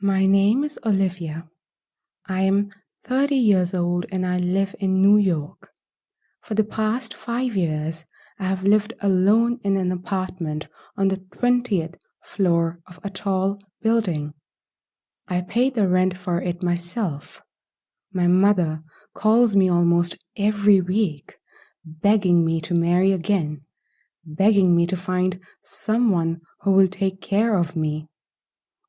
My name is Olivia. I am 30 years old and I live in New York. For the past 5 years, I have lived alone in an apartment on the 20th floor of a tall building. I pay the rent for it myself. My mother calls me almost every week, begging me to marry again, begging me to find someone who will take care of me.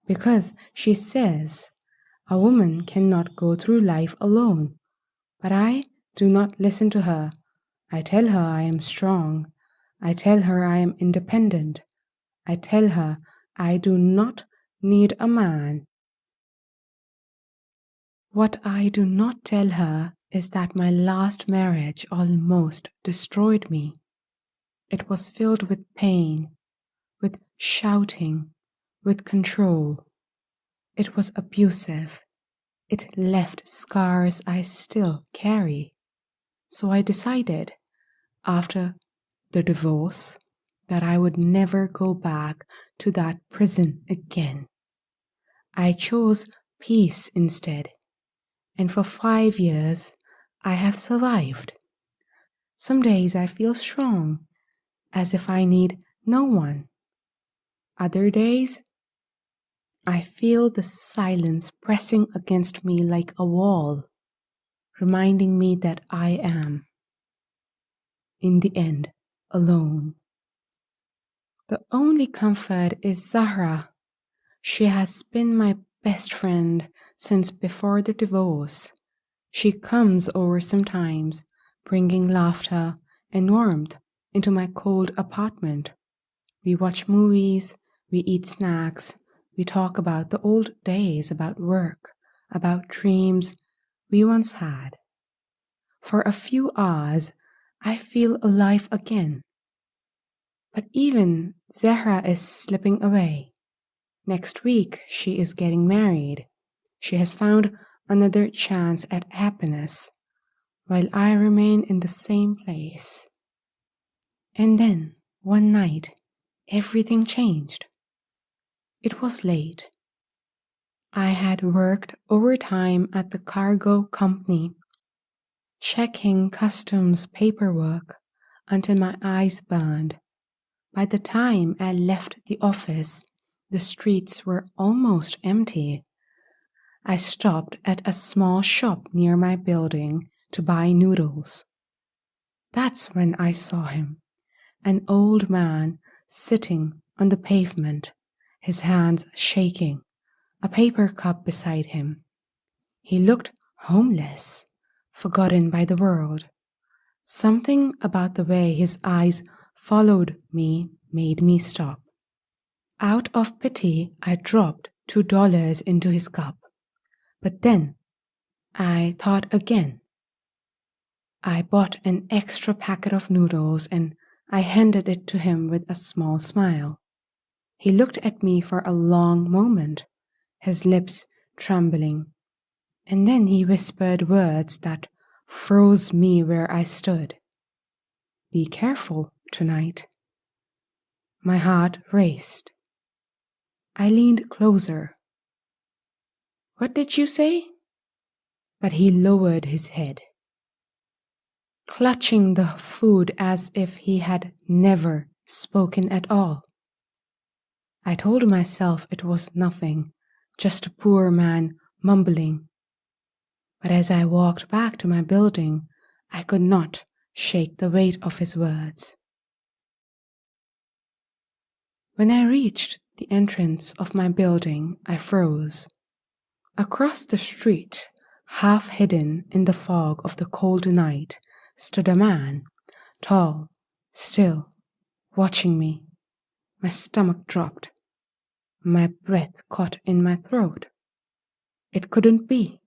Because she says a woman cannot go through life alone. But I do not listen to her. I tell her I am strong. I tell her I am independent. I tell her I do not need a man. What I do not tell her is that my last marriage almost destroyed me. It was filled with pain, with shouting, with control. It was abusive. It left scars I still carry. So I decided, after the divorce, that I would never go back to that prison again. I chose peace instead, and for 5 years I have survived. Some days I feel strong, as if I need no one. Other days, I feel the silence pressing against me like a wall, reminding me that I am, in the end, alone. The only comfort is Zahra. She has been my best friend since before the divorce. She comes over sometimes, bringing laughter and warmth into my cold apartment. We watch movies, we eat snacks, we talk about the old days, about work, about dreams we once had. For a few hours, I feel alive again. But even Zahra is slipping away. Next week, she is getting married. She has found another chance at happiness, while I remain in the same place. And then, one night, everything changed. It was late. I had worked overtime at the cargo company, checking customs paperwork until my eyes burned. By the time I left the office, the streets were almost empty. I stopped at a small shop near my building to buy noodles. That's when I saw him, an old man sitting on the pavement, his hands shaking, a paper cup beside him. He looked homeless, forgotten by the world. Something about the way his eyes followed me made me stop. Out of pity, I dropped $2 into his cup. But then I thought again. I bought an extra packet of noodles and I handed it to him with a small smile. He looked at me for a long moment, his lips trembling, and then he whispered words that froze me where I stood. "Be careful tonight." My heart raced. I leaned closer. "What did you say?" But he lowered his head, clutching the food as if he had never spoken at all. I told myself it was nothing, just a poor man mumbling. But as I walked back to my building, I could not shake the weight of his words. When I reached the entrance of my building, I froze. Across the street, half hidden in the fog of the cold night, stood a man, tall, still, watching me. My stomach dropped. My breath caught in my throat. It couldn't be.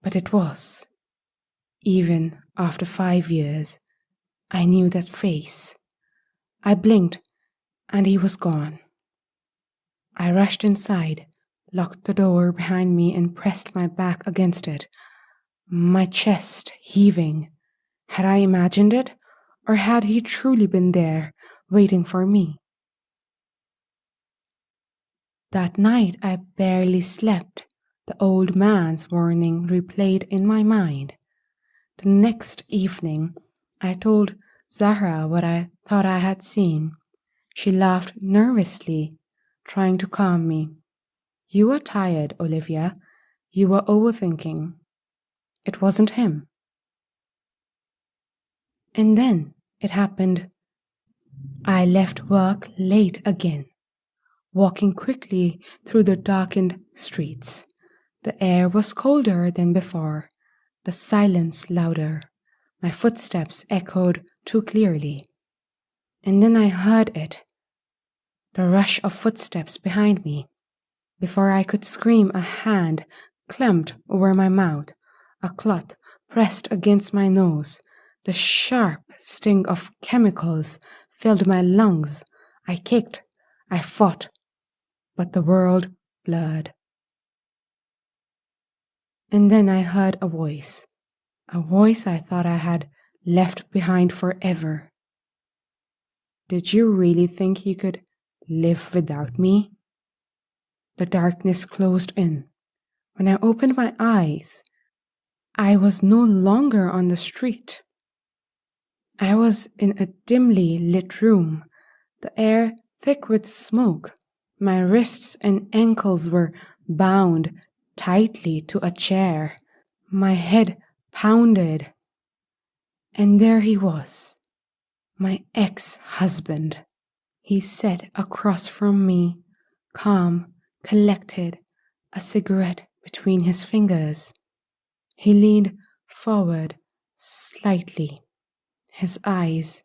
But it was. Even after 5 years, I knew that face. I blinked, and he was gone. I rushed inside, locked the door behind me, and pressed my back against it, my chest heaving. Had I imagined it, or had he truly been there, waiting for me? That night I barely slept. The old man's warning replayed in my mind. The next evening, I told Zahra what I thought I had seen. She laughed nervously, trying to calm me. You were tired, Olivia. You were overthinking. It wasn't him. And then it happened. I left work late again, walking quickly through the darkened streets. The air was colder than before, the silence louder. My footsteps echoed too clearly. And then I heard it, the rush of footsteps behind me. Before I could scream, a hand clamped over my mouth, a cloth pressed against my nose. The sharp sting of chemicals filled my lungs. I kicked, I fought, but the world blurred. And then I heard a voice I thought I had left behind forever. Did you really think you could live without me? The darkness closed in. When I opened my eyes, I was no longer on the street. I was in a dimly lit room, the air thick with smoke. My wrists and ankles were bound tightly to a chair. My head pounded. And there he was, my ex-husband. He sat across from me, calm, collected, a cigarette between his fingers. He leaned forward slightly, his eyes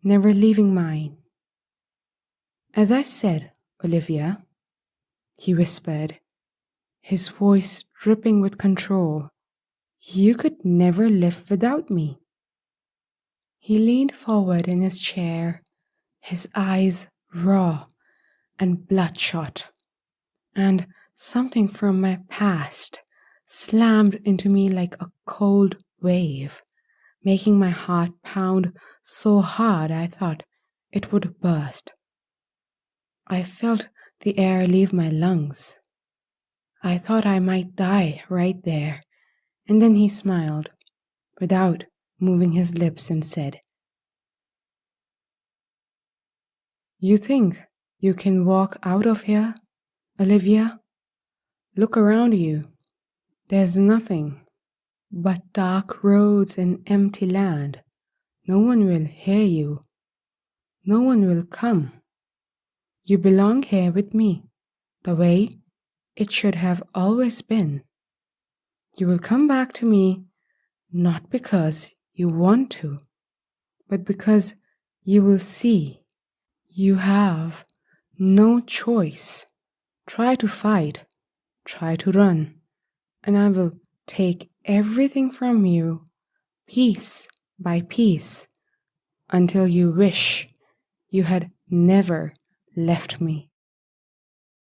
never leaving mine. As I said, Olivia, he whispered, his voice dripping with control, you could never live without me. He leaned forward in his chair, his eyes raw and bloodshot, and something from my past slammed into me like a cold wave, making my heart pound so hard I thought it would burst. I felt the air leave my lungs. I thought I might die right there, and then he smiled, without moving his lips, and said, You think you can walk out of here, Olivia? Look around you. There's nothing but dark roads and empty land. No one will hear you. No one will come. You belong here with me, the way it should have always been. You will come back to me, not because you want to, but because you will see you have no choice. Try to fight, try to run, and I will take everything from you, piece by piece, until you wish you had never left me.